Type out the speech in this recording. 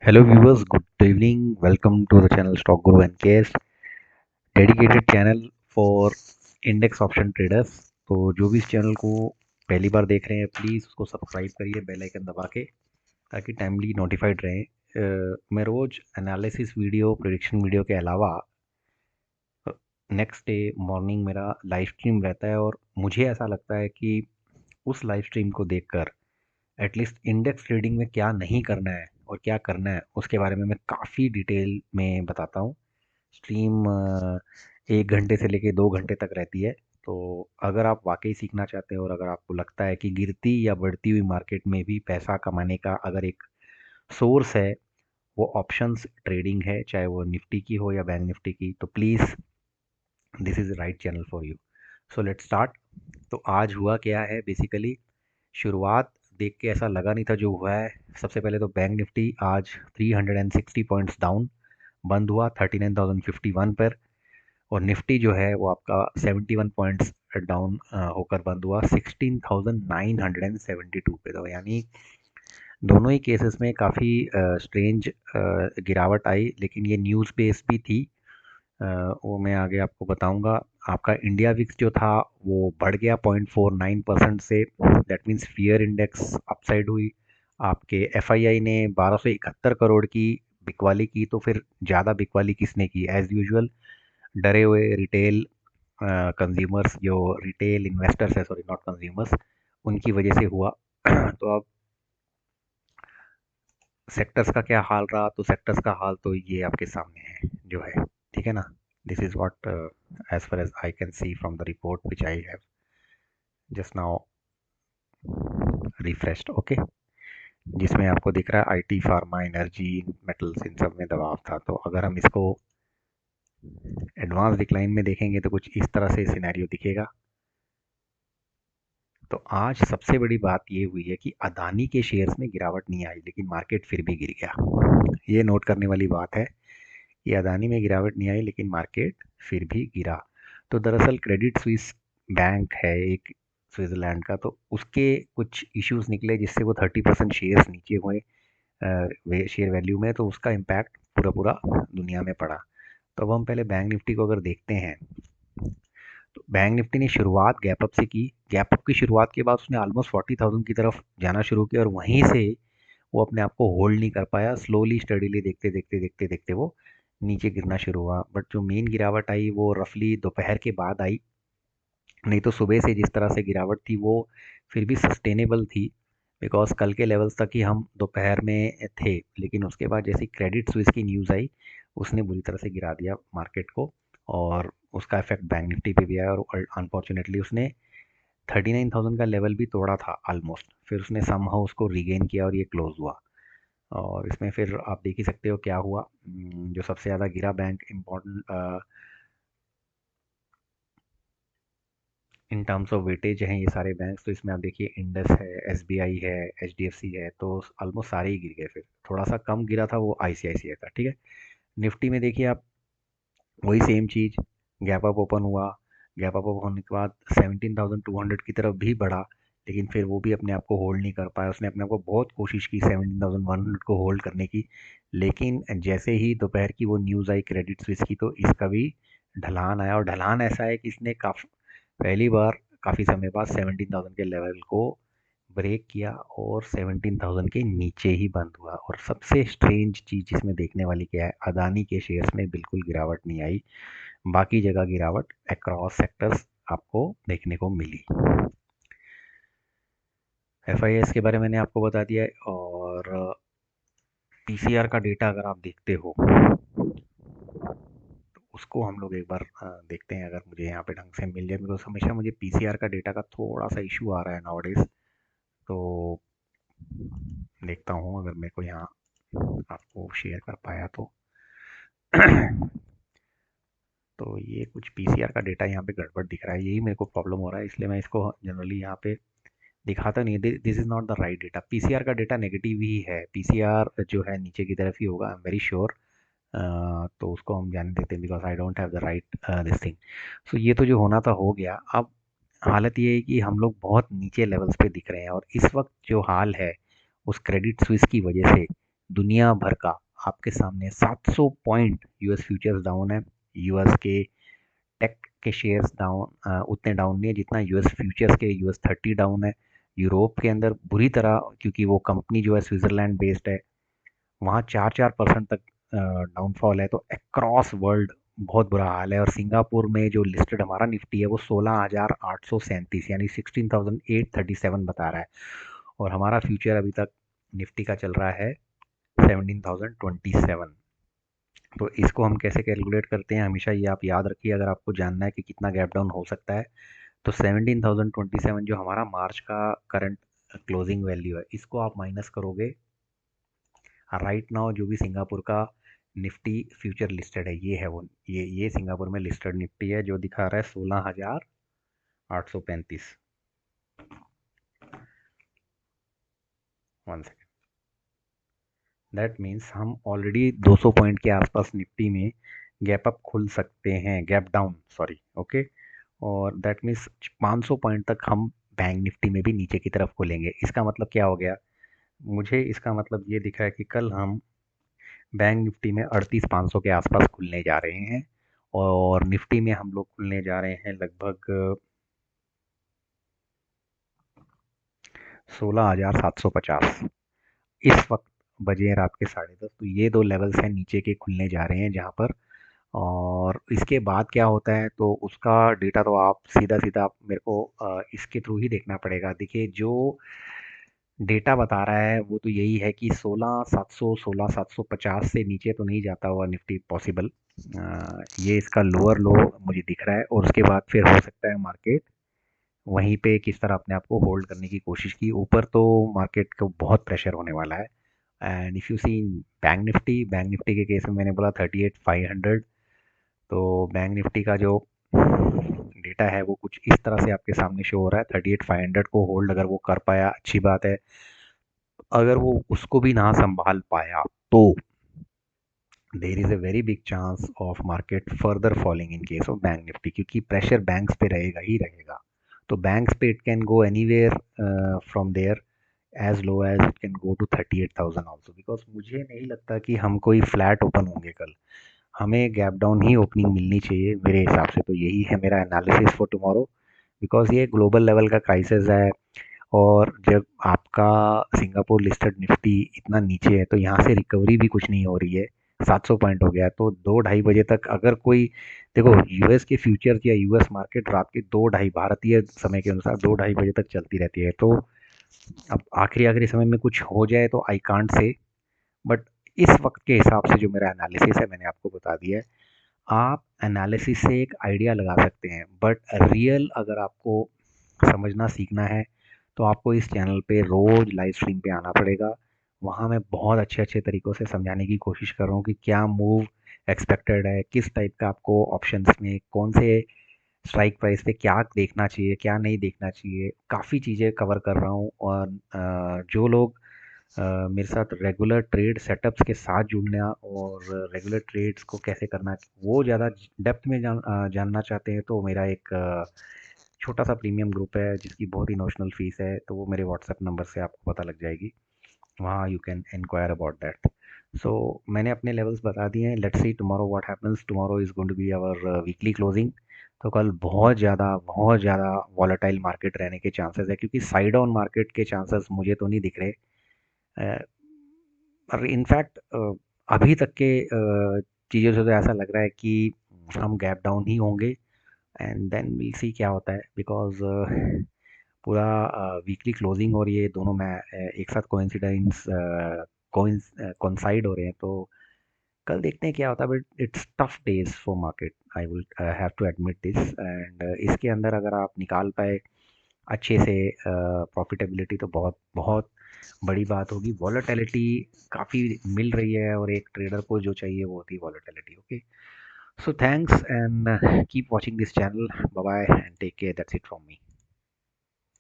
Hello viewers, good evening. Welcome to the channel Stock Guru and KS, dedicated channel for index option traders. तो जो भी इस channel को पहली बार देख रहे हैं प्लीज़ उसको सब्सक्राइब करिए बेल आइकन दबा के ताकि टाइमली नोटिफाइड रहें। मैं रोज़ एनालिसिस वीडियो प्रेडिक्शन वीडियो के अलावा नेक्स्ट डे मॉर्निंग मेरा लाइव स्ट्रीम रहता है और मुझे ऐसा लगता है कि उस लाइव स्ट्रीम को देखकर एटलीस्ट इंडेक्स ट्रेडिंग में क्या नहीं करना है और क्या करना है उसके बारे में मैं काफ़ी डिटेल में बताता हूँ। स्ट्रीम 1 घंटे से लेके 2 घंटे तक रहती है। तो अगर आप वाक़ई सीखना चाहते हैं और अगर आपको लगता है कि गिरती या बढ़ती हुई मार्केट में भी पैसा कमाने का अगर एक सोर्स है, वो ऑप्शंस ट्रेडिंग है, चाहे वो निफ्टी की हो या बैंक निफ्टी की, तो please this is the right channel for you. So let's start. तो आज हुआ क्या है बेसिकली, शुरुआत देख के ऐसा लगा नहीं था जो हुआ है। सबसे पहले तो बैंक निफ्टी आज 360 पॉइंट्स डाउन बंद हुआ 39,051 पर, और निफ्टी जो है वो आपका 71 पॉइंट्स डाउन होकर बंद हुआ 16,972 पे। तो यानी दोनों ही केसेस में काफ़ी स्ट्रेंज गिरावट आई, लेकिन ये न्यूज़ बेस भी थी। वो मैं आगे आपको बताऊंगा। आपका इंडिया विक्स जो था वो बढ़ गया 0.49% से, that means fear index upside हुई। आपके एफआईआई ने 1271 करोड़ की बिकवाली की, तो फिर ज़्यादा बिकवाली किसने की? एज़ यूजुअल डरे हुए रिटेल कंज्यूमर्स, जो रिटेल इन्वेस्टर्स है, सॉरी नॉट कंज्यूमर्स, उनकी वजह से हुआ। तो अब सेक्टर्स का क्या हाल रहा? तो सेक्टर्स का हाल तो ये आपके सामने है जो है, ठीक है ना। This is what as far as I can see from the report which I have just now refreshed, okay. जिसमें आपको दिख रहा है आईटी, फार्मा, एनर्जी, मेटल्स, इन सब में दबाव था। तो अगर हम इसको एडवांस डिक्लाइन में देखेंगे तो कुछ इस तरह से सिनेरियो दिखेगा। तो आज सबसे बड़ी बात ये हुई है कि अदानी के शेयर्स में गिरावट नहीं आई, लेकिन मार्केट फिर भी गिर गया। ये नोट करने वाली बात है कि अदानी में गिरावट नहीं आई लेकिन मार्केट फिर भी गिरा। तो दरअसल क्रेडिट स्विस बैंक है एक, स्विट्जरलैंड का, तो उसके कुछ इश्यूज निकले जिससे वो 30% शेयर्स नीचे हुए शेयर वैल्यू में। तो उसका इम्पैक्ट पूरा पूरा दुनिया में पड़ा। तो अब हम पहले बैंक निफ्टी को अगर देखते हैं, तो बैंक निफ्टी ने शुरुआत गैप अप से की। गैप अप की शुरुआत के बाद उसने ऑलमोस्ट 40,000 की तरफ जाना शुरू किया और वहीं से वो अपने आप को होल्ड नहीं कर पाया। स्लोली स्टडीली देखते देखते देखते देखते वो नीचे गिरना शुरू हुआ। बट जो मेन गिरावट आई वो रफली दोपहर के बाद आई। नहीं तो सुबह से जिस तरह से गिरावट थी वो फिर भी सस्टेनेबल थी, बिकॉज कल के लेवल्स तक ही हम दोपहर में थे। लेकिन उसके बाद जैसी क्रेडिट स्विस की न्यूज़ आई, उसने बुरी तरह से गिरा दिया मार्केट को, और उसका इफेक्ट बैंक निफ्टी पे भी आया। और अनफॉर्चुनेटली उसने 39,000 का लेवल भी तोड़ा था ऑलमोस्ट, फिर उसने समहाउ उसको रीगेन किया और ये क्लोज हुआ। और इसमें फिर आप देख ही सकते हो क्या हुआ। जो सबसे ज़्यादा गिरा bank important in terms of weightage हैं ये सारे बैंक्स। तो इसमें आप देखिए इंडस है, एसबीआई है, एचडीएफसी है, तो ऑलमोस्ट सारे ही गिर गए। फिर थोड़ा सा कम गिरा था वो आईसीआईसीआई का, ठीक है। निफ्टी में देखिए आप, वही सेम चीज़, गैप अप ओपन हुआ। गैप अप होने के बाद 17,200 की तरफ भी बढ़ा, लेकिन फिर वो भी अपने आप को होल्ड नहीं कर पाया। उसने अपने आप को बहुत कोशिश की 17,100 को होल्ड करने की, लेकिन जैसे ही दोपहर की वो न्यूज़ आई क्रेडिट स्विस की, तो इसका भी ढलान आया। और ढलान ऐसा है कि इसने काफ़ी पहली बार काफ़ी समय बाद 17,000 के लेवल को ब्रेक किया और 17,000 के नीचे ही बंद हुआ। और सबसे स्ट्रेंज चीज़ जिसमें देखने वाली क्या है, अदानी के शेयर्स में बिल्कुल गिरावट नहीं आई, बाकी जगह गिरावट अक्रॉस सेक्टर्स आपको देखने को मिली। एफआईएस के बारे में मैंने आपको बता दिया है। और पीसीआर का डेटा अगर आप देखते हो तो उसको हम लोग एक बार देखते हैं, अगर मुझे यहाँ पे ढंग से मिल जाए। बिकॉज हमेशा मुझे पीसीआर का डेटा का थोड़ा सा इशू आ रहा है नाउडेज। तो देखता हूँ अगर मेरे को यहाँ आपको शेयर कर पाया तो। तो ये कुछ पीसीआर का डेटा यहाँ पे गड़बड़ दिख रहा है, यही मेरे को प्रॉब्लम हो रहा है, इसलिए मैं इसको जनरली यहाँ पे दिखाता नहीं है। This is not the right data. PCR का डेटा नेगेटिव ही है। पीसीआर जो है नीचे की तरफ ही होगा, आई एम वेरी श्योर। तो उसको हम जाने देते हैं, because I don't have the right this thing. So ये तो जो होना था हो गया। अब हालत ये है कि हम लोग बहुत नीचे लेवल्स पे दिख रहे हैं, और इस वक्त जो हाल है उस क्रेडिट स्विस की वजह से दुनिया भर का आपके सामने 700 पॉइंट यूएस फ्यूचर्स डाउन है। यूएस के टेक के शेयर्स डाउन उतने डाउन नहीं है जितना यूएस फ्यूचर्स के यूएस 30 डाउन है। यूरोप के अंदर बुरी तरह, क्योंकि वो कंपनी जो है स्विट्जरलैंड बेस्ड है, वहाँ 4-4% तक डाउनफॉल है। तो अक्रॉस वर्ल्ड बहुत बुरा हाल है। और सिंगापुर में जो लिस्टेड हमारा निफ्टी है वो 16,837 यानी 16,837 बता रहा है। और हमारा फ्यूचर अभी तक निफ्टी का चल रहा है 17,027। तो इसको हम कैसे कैलकुलेट करते हैं, हमेशा ये आप याद रखिए अगर आपको जानना है कि कितना गैप डाउन हो सकता है। तो 17,027 जो हमारा मार्च का करंट क्लोजिंग वैल्यू है, इसको आप माइनस करोगे राइट नाउ जो भी सिंगापुर का निफ्टी फ्यूचर लिस्टेड है, ये है वो, ये सिंगापुर में लिस्टेड निफ्टी है जो दिखा रहा है 16,835। One second. दैट मीन्स हम ऑलरेडी 200 पॉइंट के आसपास निफ्टी में गैप अप खुल सकते हैं, गैप डाउन सॉरी, ओके। और दैट मीन्स 500 पॉइंट तक हम बैंक निफ्टी में भी नीचे की तरफ खुलेंगे। इसका मतलब क्या हो गया, मुझे इसका मतलब ये दिखा है कि कल हम बैंक निफ्टी में 38,500 के आसपास खुलने जा रहे हैं। और निफ्टी में हम लोग खुलने जा रहे हैं लगभग 16,750 इस वक्त। बजे हैं रात के 10:30। तो ये दो लेवल्स हैं नीचे के खुलने जा रहे हैं जहाँ पर। और इसके बाद क्या होता है तो उसका डेटा तो आप सीधा सीधा आप मेरे को इसके थ्रू ही देखना पड़ेगा। देखिए जो डेटा बता रहा है वो तो यही है कि 16,700 16,750 से नीचे तो नहीं जाता हुआ निफ्टी पॉसिबल। ये इसका लोअर लो मुझे दिख रहा है। और उसके बाद फिर हो सकता है मार्केट वहीं पे किस तरह अपने आप को होल्ड करने की कोशिश की। ऊपर तो मार्केट को बहुत प्रेशर होने वाला है। And if you see bank Nifty के केस में मैंने बोला 38,500। तो बैंक निफ्टी का जो डेटा है वो कुछ इस तरह से आपके सामने शो हो रहा है। 38,500 को होल्ड अगर वो कर पाया अच्छी बात है। अगर वो उसको भी ना संभाल पाया तो there is a very big chance of market further falling in case of bank Nifty, क्योंकि प्रेशर बैंक्स पे रहेगा ही रहेगा। तो बैंक्स पे it can go anywhere from there as low as it can go to 38,000 also. Because मुझे नहीं लगता कि हम कोई फ्लैट ओपन होंगे कल। हमें गैप डाउन ही ओपनिंग मिलनी चाहिए मेरे हिसाब से। तो यही है मेरा एनालिसिस फॉर टुमारो। बिकॉज ये ग्लोबल लेवल का क्राइसिस है। और जब आपका सिंगापुर लिस्टेड निफ्टी इतना नीचे है तो यहाँ से रिकवरी भी कुछ नहीं हो रही है। 700 पॉइंट हो गया है। तो 2-2:30 बजे तक अगर कोई, देखो यूएस के फ्यूचर्स या यूएस मार्केट रात के 2-2:30 भारतीय समय के अनुसार 2-2:30 बजे तक चलती रहती है। तो अब आखिरी आखिरी समय में कुछ हो जाए तो आई कांट से। बट इस वक्त के हिसाब से जो मेरा एनालिसिस है मैंने आपको बता दिया है। आप एनालिसिस से एक आइडिया लगा सकते हैं, बट रियल अगर आपको समझना सीखना है तो आपको इस चैनल पे रोज़ लाइव स्ट्रीम पे आना पड़ेगा। वहाँ मैं बहुत अच्छे अच्छे तरीक़ों से समझाने की कोशिश कर रहा हूँ कि क्या मूव एक्सपेक्टेड है, किस टाइप का आपको ऑप्शंस में कौन से स्ट्राइक प्राइस पे क्या देखना चाहिए, क्या नहीं देखना चाहिए। काफ़ी चीज़ें कवर कर रहा हूँ। और जो लोग मेरे साथ रेगुलर ट्रेड सेटअप्स के साथ जुड़ना और रेगुलर ट्रेड्स को कैसे करना वो ज़्यादा डेप्थ में जानना चाहते हैं, तो मेरा एक छोटा सा प्रीमियम ग्रुप है जिसकी बहुत ही नॉशनल फ़ीस है। तो वो मेरे व्हाट्सएप नंबर से आपको पता लग जाएगी। वहाँ you can inquire about that. So मैंने अपने लेवल्स बता दिए हैं। Let's see tomorrow what happens. Tomorrow is going to be our weekly closing. तो कल बहुत ज़्यादा वॉलेटाइल मार्केट रहने के चांसेस है, क्योंकि साइड ऑन मार्केट के चांसेस मुझे तो नहीं दिख रहे। और इनफैक्ट अभी तक के चीज़ों से तो ऐसा लग रहा है कि हम गैप डाउन ही होंगे। एंड देन वील सी क्या होता है। बिकॉज पूरा वीकली क्लोजिंग और ये दोनों मैं एक साथ कोइंसिडेंस कोइंसाइड हो रहे हैं। तो कल देखते हैं क्या होता है। But it's tough days for market, I will have to admit this. And इसके अंदर अगर आप निकाल पाए अच्छे से प्रॉफिटेबिलिटी तो बहुत बहुत बड़ी बात होगी। वॉलेटिलिटी काफ़ी मिल रही है और एक ट्रेडर को जो चाहिए वो होती है volatility. Okay, so thanks and keep watching this channel. Bye bye and take care. That's it from me.